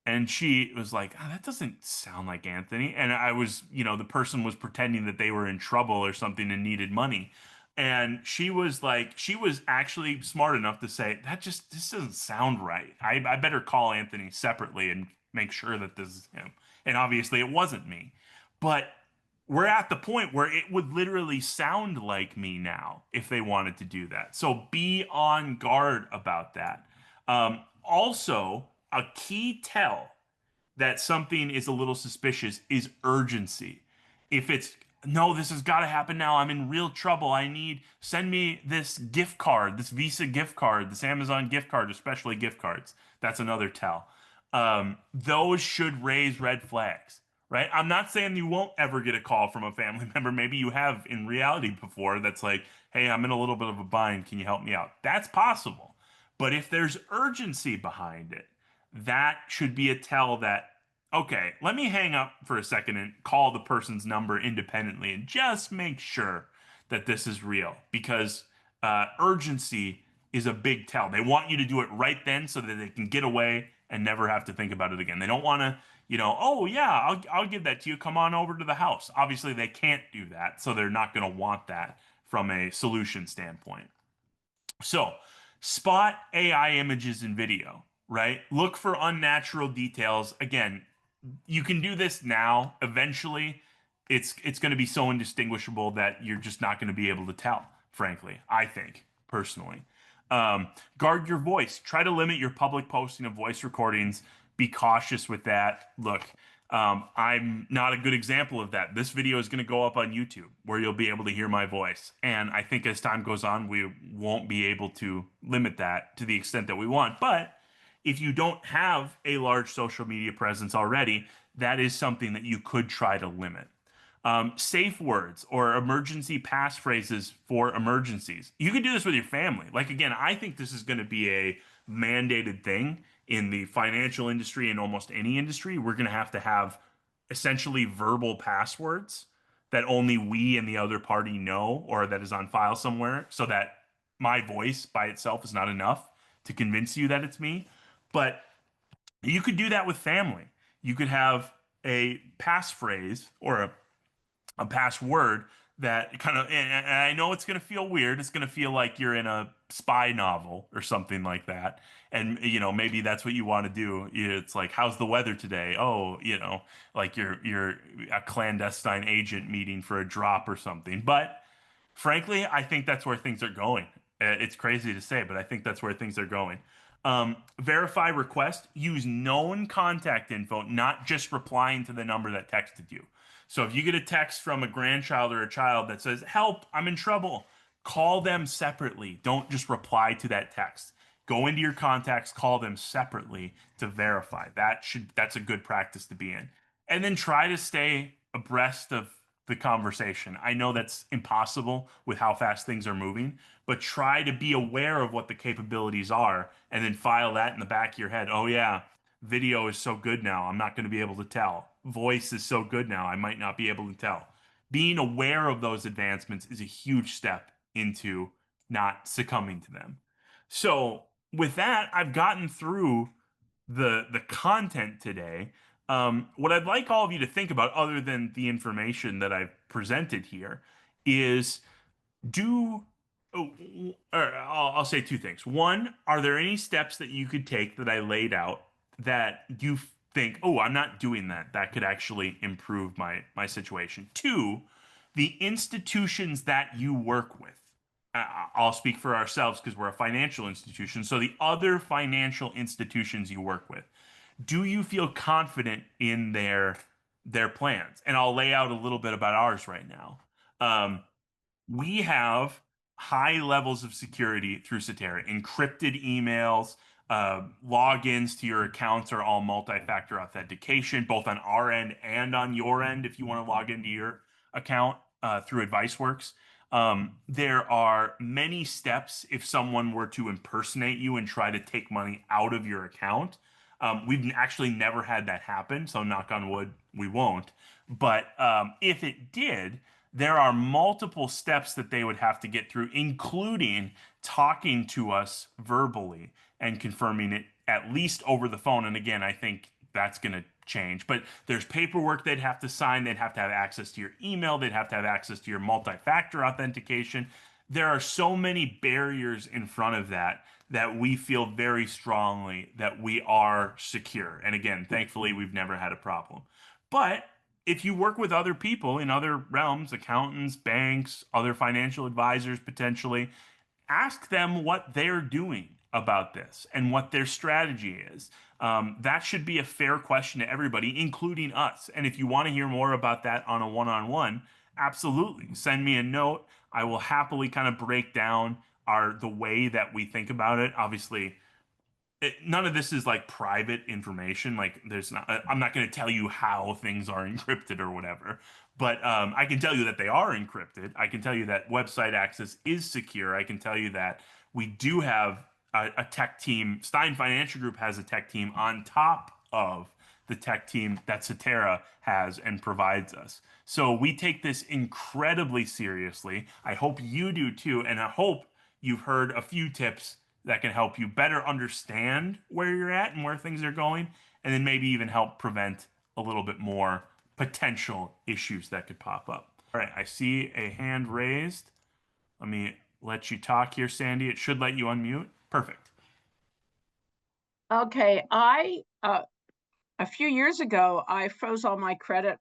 And she was like, oh, that doesn't sound like Anthony. And I was, the person was pretending that they were in trouble or something and needed money. And she was like, she was actually smart enough to say, this doesn't sound right. I better call Anthony separately and make sure that this is him. And obviously it wasn't me. But we're at the point where it would literally sound like me now if they wanted to do that. So be on guard about that. Also, a key tell that something is a little suspicious is urgency. If it's, no, this has got to happen now. I'm in real trouble. Send me this gift card, this Visa gift card, this Amazon gift card, especially gift cards. That's another tell. Those should raise red flags, right? I'm not saying you won't ever get a call from a family member. Maybe you have in reality before that's like, hey, I'm in a little bit of a bind. Can you help me out? That's possible. But if there's urgency behind it, that should be a tell that, okay, let me hang up for a second and call the person's number independently and just make sure that this is real, because urgency is a big tell. They want you to do it right then so that they can get away and never have to think about it again. They don't want to, oh yeah, I'll give that to you. Come on over to the house. Obviously, they can't do that, so they're not going to want that from a solution standpoint. So, spot AI images and video, right? Look for unnatural details. Again, you can do this now. Eventually, it's going to be so indistinguishable that you're just not going to be able to tell, frankly, I think, personally. Guard your voice. Try to limit your public posting of voice recordings. Be cautious with that. Look, I'm not a good example of that. This video is going to go up on YouTube where you'll be able to hear my voice. And I think as time goes on, we won't be able to limit that to the extent that we want. But if you don't have a large social media presence already, that is something that you could try to limit. Safe words or emergency passphrases for emergencies. You can do this with your family. Like, again, I think this is going to be a mandated thing in the financial industry and almost any industry. We're going to have essentially verbal passwords that only we and the other party know, or that is on file somewhere, so that my voice by itself is not enough to convince you that it's me. But you could do that with family. You could have a passphrase or a password that kind of, and I know it's going to feel weird. It's going to feel like you're in a spy novel or something like that. And, maybe that's what you want to do. It's like, how's the weather today? Oh, like you're a clandestine agent meeting for a drop or something. But frankly, I think that's where things are going. It's crazy to say, but I think that's where things are going. Verify request. Use known contact info, not just replying to the number that texted you. So if you get a text from a grandchild or a child that says, help, I'm in trouble, call them separately. Don't just reply to that text. Go into your contacts, call them separately to verify. That's a good practice to be in. And then try to stay abreast of the conversation. I know that's impossible with how fast things are moving, but try to be aware of what the capabilities are and then file that in the back of your head. Oh yeah, Video is so good now, I'm not going to be able to tell. Voice is so good now, I might not be able to tell. Being aware of those advancements is a huge step into not succumbing to them. So, with that, I've gotten through the content today. What I'd like all of you to think about, other than the information that I've presented here, is do oh, or I'll say two things. One, are there any steps that you could take that I laid out that you think, oh, I'm not doing that. That could actually improve my situation. Two, the institutions that you work with. I'll speak for ourselves because we're a financial institution. So the other financial institutions you work with, do you feel confident in their plans? And I'll lay out a little bit about ours right now. We have high levels of security through Cetera. Encrypted emails, logins to your accounts are all multi-factor authentication, both on our end and on your end if you want to log into your account through AdviceWorks. There are many steps if someone were to impersonate you and try to take money out of your account. We've actually never had that happen, so knock on wood, we won't. But if it did, there are multiple steps that they would have to get through, including talking to us verbally and confirming it at least over the phone. And again, I think that's going to change. But there's paperwork they'd have to sign. They'd have to have access to your email. They'd have to have access to your multi-factor authentication. There are so many barriers in front of that that we feel very strongly that we are secure. And again, thankfully, we've never had a problem. But if you work with other people in other realms, accountants, banks, other financial advisors potentially, ask them what they're doing about this and what their strategy is. That should be a fair question to everybody, including us. And if you want to hear more about that on a one-on-one, absolutely send me a note. I will happily kind of break down the way that we think about it. Obviously, none of this is like private information. Like there's not, I'm not going to tell you how things are encrypted or whatever, but I can tell you that they are encrypted. I can tell you that website access is secure. I can tell you that we do have a tech team. Stein Financial Group has a tech team on top of the tech team that Cetera has and provides us. So we take this incredibly seriously. I hope you do too. And I hope you've heard a few tips that can help you better understand where you're at and where things are going, and then maybe even help prevent a little bit more potential issues that could pop up. All right, I see a hand raised. Let me let you talk here, Sandy. It should let you unmute. Perfect. Okay, a few years ago, I froze all my credit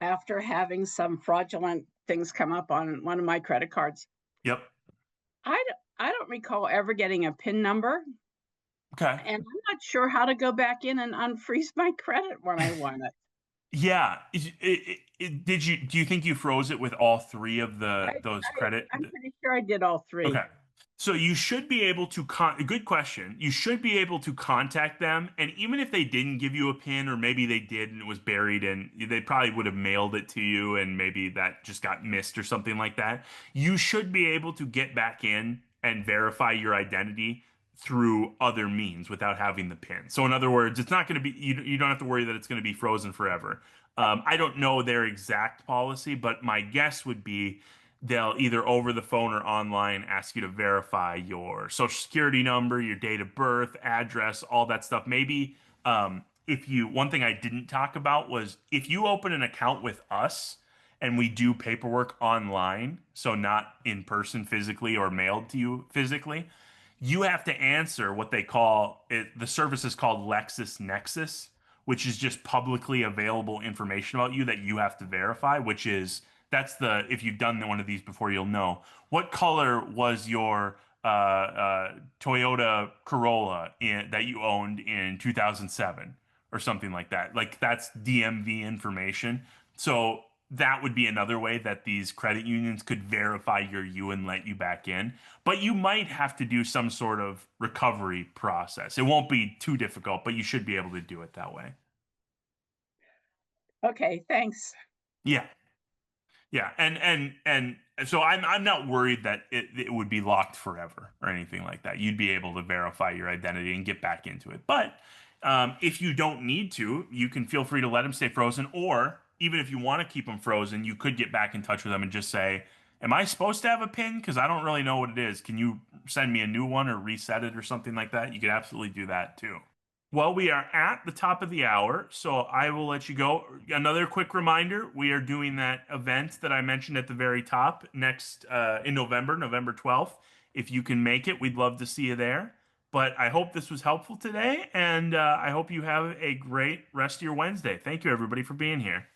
after having some fraudulent things come up on one of my credit cards. Yep. I, I don't recall ever getting a PIN number, Okay. and I'm not sure how to go back in and unfreeze my credit when I want it. Yeah. Did you do you think you froze it with all three of those credit? I'm pretty sure I did all three. Okay. So you should be able to good question. You should be able to contact them, and even if they didn't give you a pin, or maybe they did and it was buried and they probably would have mailed it to you and maybe that just got missed or something like that, you should be able to get back in and verify your identity through other means without having the pin. So in other words, it's not going to be you don't have to worry that it's going to be frozen forever. I don't know their exact policy, but my guess would be they'll either over the phone or online ask you to verify your social security number, your date of birth, address, all that stuff. Maybe if you, one thing I didn't talk about was if you open an account with us and we do paperwork online, so not in person physically or mailed to you physically, you have to answer what they call it. The service is called LexisNexis, which is just publicly available information about you that you have to verify, which is that's the if you've done one of these before, you'll know. What color was your Toyota Corolla that you owned in 2007 or something like that? Like that's DMV information. So that would be another way that these credit unions could verify you're you and let you back in. But you might have to do some sort of recovery process. It won't be too difficult, but you should be able to do it that way. Okay, thanks. Yeah. Yeah, and So I'm not worried that it would be locked forever or anything like that. You'd be able to verify your identity and get back into it. But if you don't need to, you can feel free to let them stay frozen. Or even if you want to keep them frozen, you could get back in touch with them and just say, "Am I supposed to have a PIN? Because I don't really know what it is. Can you send me a new one or reset it or something like that?" You could absolutely do that too. Well, we are at the top of the hour, so I will let you go. Another quick reminder, we are doing that event that I mentioned at the very top next in November, November 12th. If you can make it, we'd love to see you there. But I hope this was helpful today, and I hope you have a great rest of your Wednesday. Thank you, everybody, for being here.